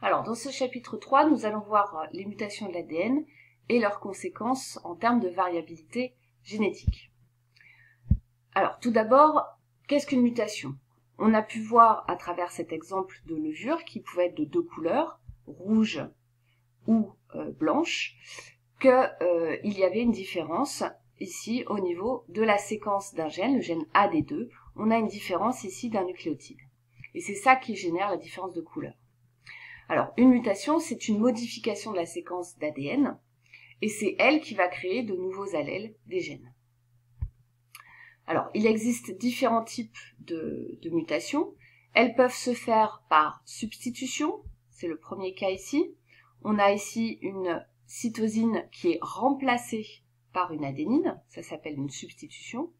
Alors, dans ce chapitre 3, nous allons voir les mutations de l'ADN et leurs conséquences en termes de variabilité génétique. Alors, tout d'abord, qu'est-ce qu'une mutation? On a pu voir à travers cet exemple de levure, qui pouvait être de deux couleurs, rouge ou blanche, qu'il y avait une différence ici au niveau de la séquence d'un gène, le gène AD2. On a une différence ici d'un nucléotide. Et c'est ça qui génère la différence de couleur. Alors, une mutation, c'est une modification de la séquence d'ADN, et c'est elle qui va créer de nouveaux allèles des gènes. Alors, il existe différents types de mutations. Elles peuvent se faire par substitution, c'est le premier cas ici. On a ici une cytosine qui est remplacée par une adénine, ça s'appelle une substitution.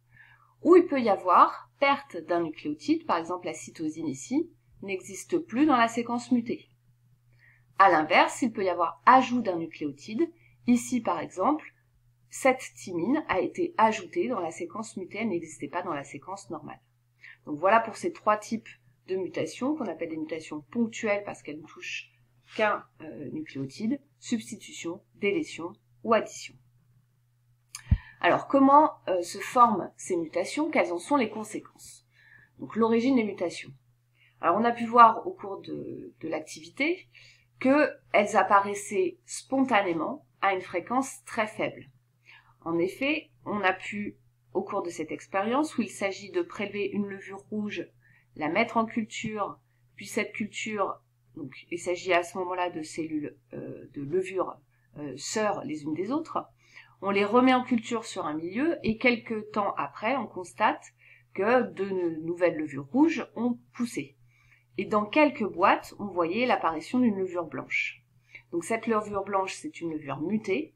Ou il peut y avoir perte d'un nucléotide, par exemple la cytosine ici, n'existe plus dans la séquence mutée. À l'inverse, il peut y avoir ajout d'un nucléotide. Ici, par exemple, cette thymine a été ajoutée dans la séquence mutée, elle n'existait pas dans la séquence normale. Donc voilà pour ces trois types de mutations qu'on appelle des mutations ponctuelles parce qu'elles ne touchent qu'un nucléotide, substitution, délétion ou addition. Alors comment se forment ces mutations? Quelles en sont les conséquences? Donc l'origine des mutations. Alors on a pu voir au cours de l'activité qu'elles apparaissaient spontanément à une fréquence très faible. En effet, on a pu, au cours de cette expérience où il s'agit de prélever une levure rouge, la mettre en culture, puis cette culture, donc il s'agit à ce moment-là de cellules de levure sœurs les unes des autres, on les remet en culture sur un milieu et quelques temps après, on constate que de nouvelles levures rouges ont poussé. Et dans quelques boîtes, on voyait l'apparition d'une levure blanche. Donc cette levure blanche, c'est une levure mutée.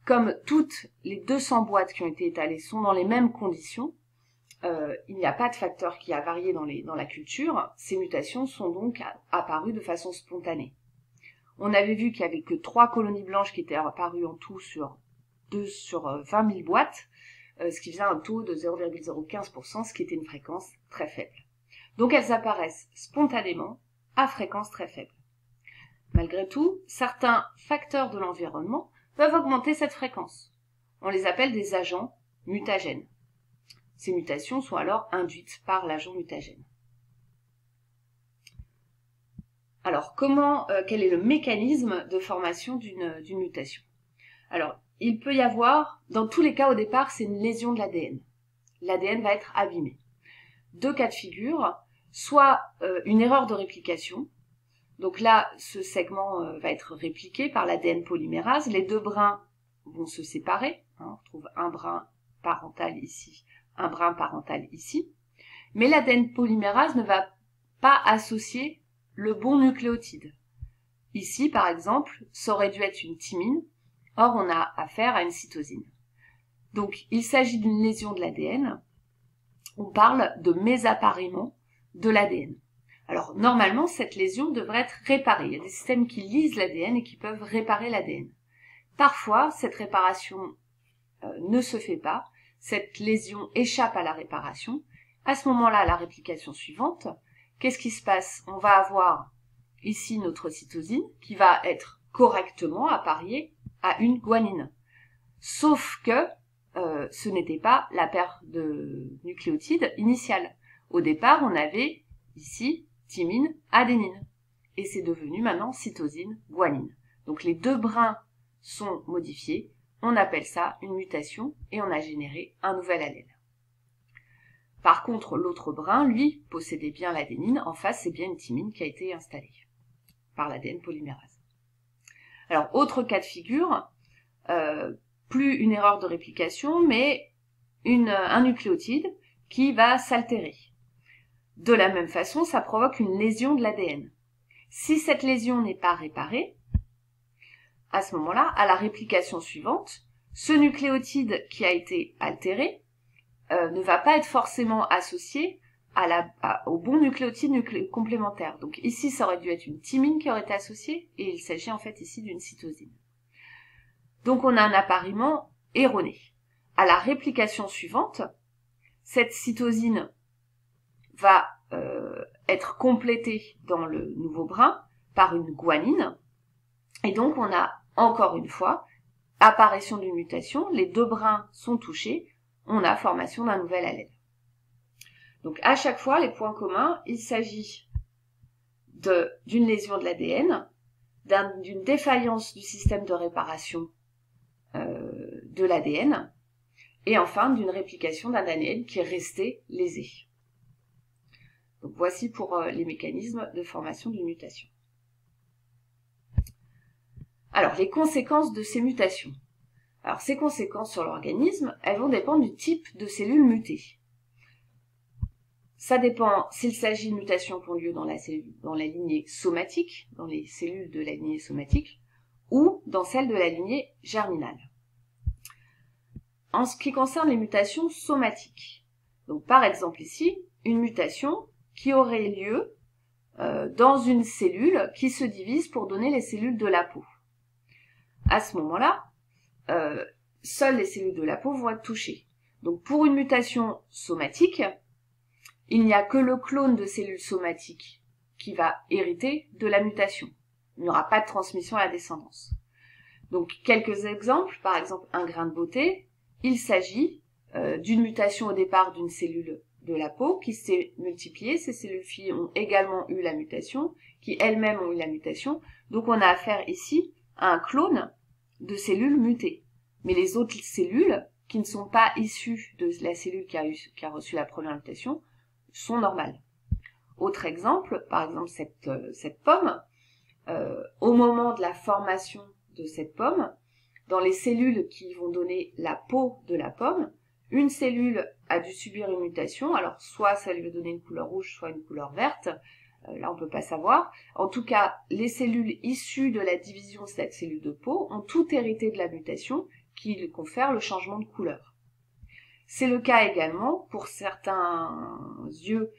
Comme toutes les 200 boîtes qui ont été étalées sont dans les mêmes conditions, il n'y a pas de facteur qui a varié dans la culture, ces mutations sont donc apparues de façon spontanée. On avait vu qu'il n'y avait que 3 colonies blanches qui étaient apparues en tout sur 20 000 boîtes, ce qui faisait un taux de 0,015%, ce qui était une fréquence très faible. Donc elles apparaissent spontanément à fréquence très faible. Malgré tout, certains facteurs de l'environnement peuvent augmenter cette fréquence. On les appelle des agents mutagènes. Ces mutations sont alors induites par l'agent mutagène. Alors, quel est le mécanisme de formation d'une mutation? Alors, il peut y avoir, dans tous les cas au départ, c'est une lésion de l'ADN. L'ADN va être abîmé. Deux cas de figure, soit une erreur de réplication. Donc là, ce segment va être répliqué par l'ADN polymérase. Les deux brins vont se séparer. On retrouve un brin parental ici, un brin parental ici. Mais l'ADN polymérase ne va pas associer le bon nucléotide. Ici, par exemple, ça aurait dû être une thymine. Or, on a affaire à une cytosine. Donc, il s'agit d'une lésion de l'ADN. On parle de mésappareillement de l'ADN. Alors, normalement, cette lésion devrait être réparée. Il y a des systèmes qui lisent l'ADN et qui peuvent réparer l'ADN. Parfois, cette réparation ne se fait pas. Cette lésion échappe à la réparation. À ce moment-là, à la réplication suivante, qu'est-ce qui se passe? On va avoir ici notre cytosine qui va être correctement appariée à une guanine. Sauf que ce n'était pas la paire de nucléotides initiale. Au départ, on avait ici thymine, adénine. Et c'est devenu maintenant cytosine, guanine. Donc les deux brins sont modifiés. On appelle ça une mutation et on a généré un nouvel allèle. Par contre, l'autre brin, lui, possédait bien l'adénine. En face, c'est bien une thymine qui a été installée par l'ADN polymérase. Alors, autre cas de figure, plus une erreur de réplication, mais un nucléotide qui va s'altérer. De la même façon, ça provoque une lésion de l'ADN. Si cette lésion n'est pas réparée, à ce moment-là, à la réplication suivante, ce nucléotide qui a été altéré ne va pas être forcément associé au bon nucléotide complémentaire. Donc ici, ça aurait dû être une thymine qui aurait été associée, et il s'agit en fait ici d'une cytosine. Donc on a un appariement erroné. À la réplication suivante, cette cytosine va être complétée dans le nouveau brin par une guanine. Et donc, on a, encore une fois, apparition d'une mutation, les deux brins sont touchés, on a formation d'un nouvel allèle. Donc, à chaque fois, les points communs, il s'agit d'une lésion de l'ADN, d'une défaillance du système de réparation de l'ADN, et enfin d'une réplication d'un ADN qui est resté lésé. Donc voici pour les mécanismes de formation d'une mutation. Alors, les conséquences de ces mutations. Alors, ces conséquences sur l'organisme, elles vont dépendre du type de cellules mutées. Ça dépend s'il s'agit de mutations qui ont lieu dans la lignée somatique, dans les cellules de la lignée somatique, ou dans celle de la lignée germinale. En ce qui concerne les mutations somatiques, donc par exemple ici, une mutation qui aurait lieu dans une cellule qui se divise pour donner les cellules de la peau. À ce moment-là, seules les cellules de la peau vont être touchées. Donc pour une mutation somatique, il n'y a que le clone de cellules somatiques qui va hériter de la mutation. Il n'y aura pas de transmission à la descendance. Donc quelques exemples, par exemple un grain de beauté, il s'agit d'une mutation au départ d'une cellule de la peau qui s'est multipliée. Ces cellules filles ont également eu la mutation, qui elles-mêmes ont eu la mutation. Donc on a affaire ici à un clone de cellules mutées. Mais les autres cellules, qui ne sont pas issues de la cellule qui a reçu la première mutation, sont normales. Autre exemple, par exemple cette pomme, au moment de la formation de cette pomme, dans les cellules qui vont donner la peau de la pomme, une cellule a dû subir une mutation, alors soit ça lui a donné une couleur rouge, soit une couleur verte, là on peut pas savoir. En tout cas, les cellules issues de la division de cette cellule de peau ont toutes hérité de la mutation qui lui confère le changement de couleur. C'est le cas également pour certains yeux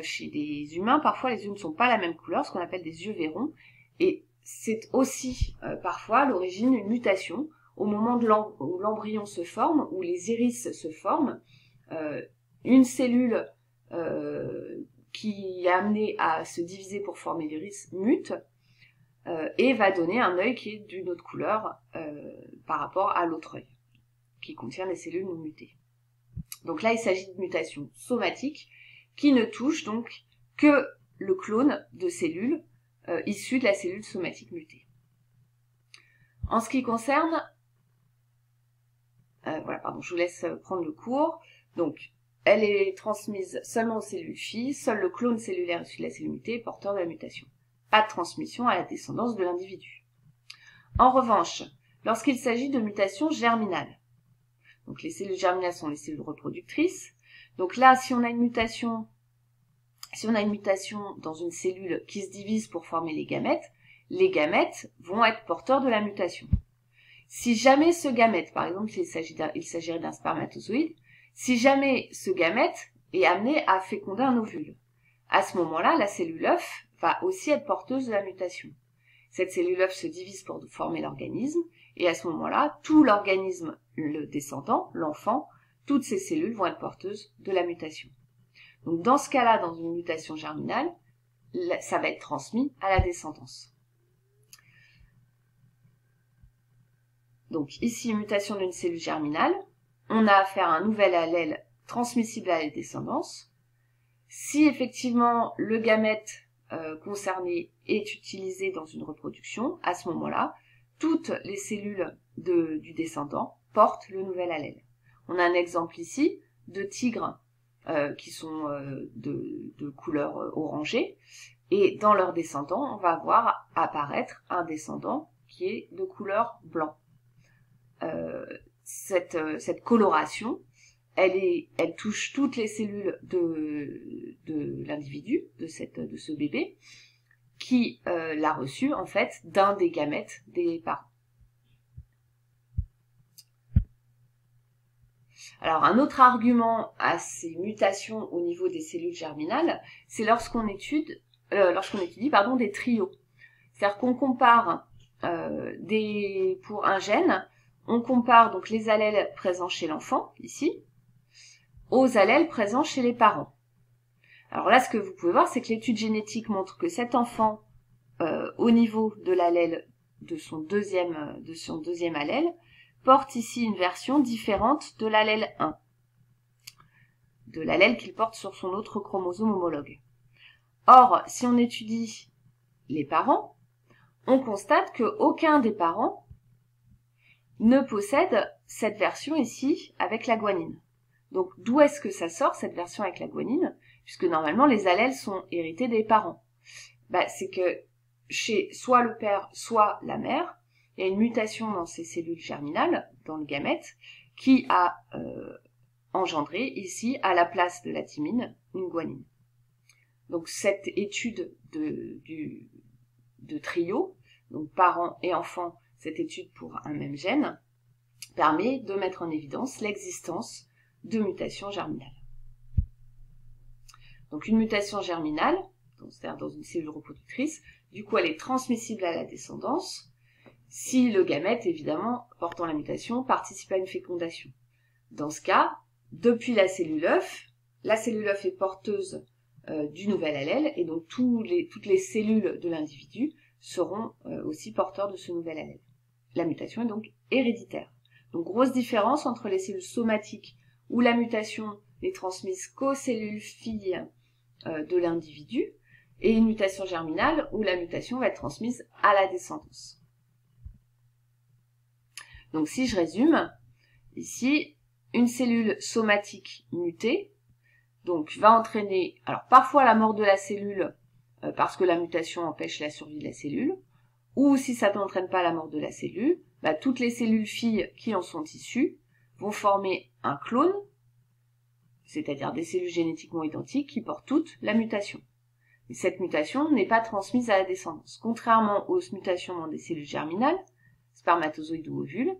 chez des humains. Parfois les yeux ne sont pas la même couleur, ce qu'on appelle des yeux vairons, et c'est aussi parfois l'origine d'une mutation. Au moment où l'embryon se forme, où les iris se forment, une cellule qui est amenée à se diviser pour former l'iris mute et va donner un œil qui est d'une autre couleur par rapport à l'autre œil, qui contient des cellules non mutées. Donc là, il s'agit de mutations somatiques qui ne touchent donc que le clone de cellules issues de la cellule somatique mutée. En ce qui concerne... je vous laisse prendre le cours. Donc, elle est transmise seulement aux cellules filles, seul le clone cellulaire issu de la cellule mutée est porteur de la mutation. Pas de transmission à la descendance de l'individu. En revanche, lorsqu'il s'agit de mutations germinales, donc les cellules germinales sont les cellules reproductrices, donc là, si on a une mutation dans une cellule qui se divise pour former les gamètes vont être porteurs de la mutation. Si jamais ce gamète, par exemple, il s'agirait d'un spermatozoïde, si jamais ce gamète est amené à féconder un ovule, à ce moment-là, la cellule œuf va aussi être porteuse de la mutation. Cette cellule œuf se divise pour former l'organisme, et à ce moment-là, tout l'organisme, le descendant, l'enfant, toutes ces cellules vont être porteuses de la mutation. Donc dans ce cas-là, dans une mutation germinale, ça va être transmis à la descendance. Donc ici, mutation d'une cellule germinale, on a affaire à un nouvel allèle transmissible à la descendance. Si effectivement le gamète concerné est utilisé dans une reproduction, à ce moment-là, toutes les cellules du descendant portent le nouvel allèle. On a un exemple ici de tigres qui sont de couleur orangée, et dans leur descendant, on va voir apparaître un descendant qui est de couleur blanc. Cette coloration, elle touche toutes les cellules de l'individu, de ce bébé, qui l'a reçu en fait d'un des gamètes des parents. Alors un autre argument à ces mutations au niveau des cellules germinales, c'est lorsqu'on étudie des trios. C'est-à-dire qu'on compare pour un gène, on compare donc les allèles présents chez l'enfant, ici, aux allèles présents chez les parents. Alors là, ce que vous pouvez voir, c'est que l'étude génétique montre que cet enfant au niveau de l'allèle de son deuxième allèle, porte ici une version différente de l'allèle 1, de l'allèle qu'il porte sur son autre chromosome homologue. Or, si on étudie les parents, on constate qu'aucun des parents ne possède cette version ici avec la guanine. Donc, d'où est-ce que ça sort, cette version avec la guanine? Puisque normalement, les allèles sont hérités des parents. C'est que chez soit le père, soit la mère, il y a une mutation dans ces cellules germinales, dans le gamète, qui a engendré ici, à la place de la thymine, une guanine. Donc cette étude de trio, donc parents et enfants, cette étude pour un même gène, permet de mettre en évidence l'existence de mutations germinales. Donc une mutation germinale, c'est-à-dire dans une cellule reproductrice, du coup elle est transmissible à la descendance, si le gamète, évidemment, portant la mutation, participe à une fécondation. Dans ce cas, depuis la cellule œuf est porteuse du nouvel allèle, et donc toutes les cellules de l'individu seront aussi porteurs de ce nouvel allèle. La mutation est donc héréditaire. Donc grosse différence entre les cellules somatiques, où la mutation n'est transmise qu'aux cellules filles de l'individu, et une mutation germinale, où la mutation va être transmise à la descendance. Donc si je résume, ici, une cellule somatique mutée, donc va entraîner, alors parfois la mort de la cellule, parce que la mutation empêche la survie de la cellule, ou si ça n'entraîne pas la mort de la cellule, toutes les cellules filles qui en sont issues vont former un clone, c'est-à-dire des cellules génétiquement identiques qui portent toutes la mutation. Et cette mutation n'est pas transmise à la descendance, contrairement aux mutations dans des cellules germinales, spermatozoïdes ou ovules,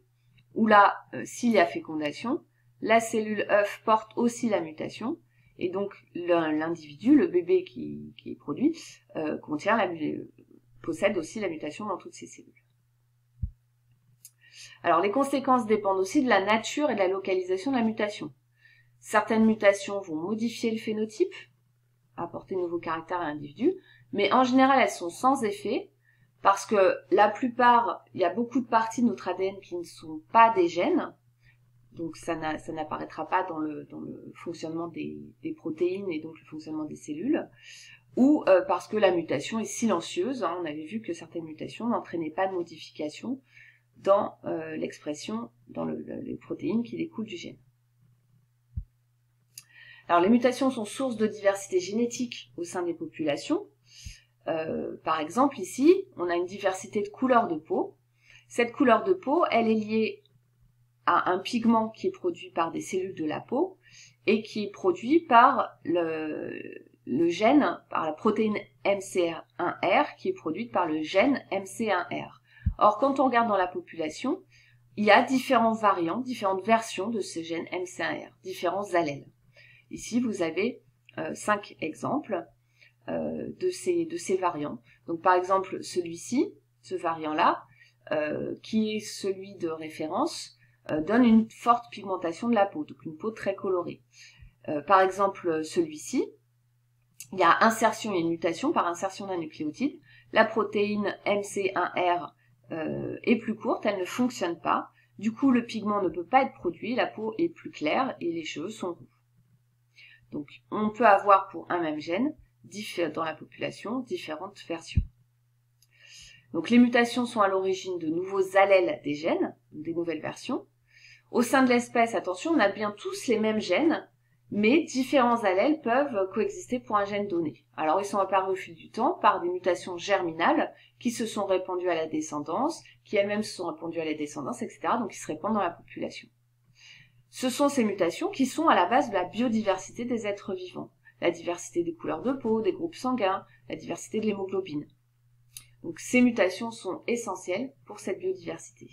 où là, s'il y a fécondation, la cellule œuf porte aussi la mutation, et donc l'individu, le bébé qui est produit, possède aussi la mutation dans toutes ces cellules. Alors les conséquences dépendent aussi de la nature et de la localisation de la mutation. Certaines mutations vont modifier le phénotype, apporter de nouveaux caractères à l'individu, mais en général elles sont sans effet, parce que la plupart, il y a beaucoup de parties de notre ADN qui ne sont pas des gènes, donc ça n'apparaîtra pas dans le fonctionnement des protéines et donc le fonctionnement des cellules, ou parce que la mutation est silencieuse. On avait vu que certaines mutations n'entraînaient pas de modification dans l'expression, dans les protéines qui découlent du gène. Alors les mutations sont source de diversité génétique au sein des populations. Par exemple ici, on a une diversité de couleurs de peau. Cette couleur de peau, elle est liée à un pigment qui est produit par des cellules de la peau et qui est produit par le gène, par la protéine MC1R qui est produite par le gène MC1R. Or, quand on regarde dans la population, il y a différents variants, différentes versions de ce gène MC1R, différents allèles. Ici, vous avez 5 exemples de ces variants. Donc, par exemple, celui-ci, ce variant-là, qui est celui de référence, donne une forte pigmentation de la peau, donc une peau très colorée. Par exemple, celui-ci, il y a insertion et une mutation par insertion d'un nucléotide. La protéine MC1R est plus courte, elle ne fonctionne pas. Du coup, le pigment ne peut pas être produit, la peau est plus claire et les cheveux sont roux. Donc, on peut avoir pour un même gène, dans la population, différentes versions. Donc, les mutations sont à l'origine de nouveaux allèles des gènes, des nouvelles versions. Au sein de l'espèce, attention, on a bien tous les mêmes gènes, mais différents allèles peuvent coexister pour un gène donné. Alors, ils sont apparus au fil du temps par des mutations germinales qui se sont répandues à la descendance, qui elles-mêmes se sont répandues à la descendance, etc. Donc, ils se répandent dans la population. Ce sont ces mutations qui sont à la base de la biodiversité des êtres vivants. La diversité des couleurs de peau, des groupes sanguins, la diversité de l'hémoglobine. Donc, ces mutations sont essentielles pour cette biodiversité.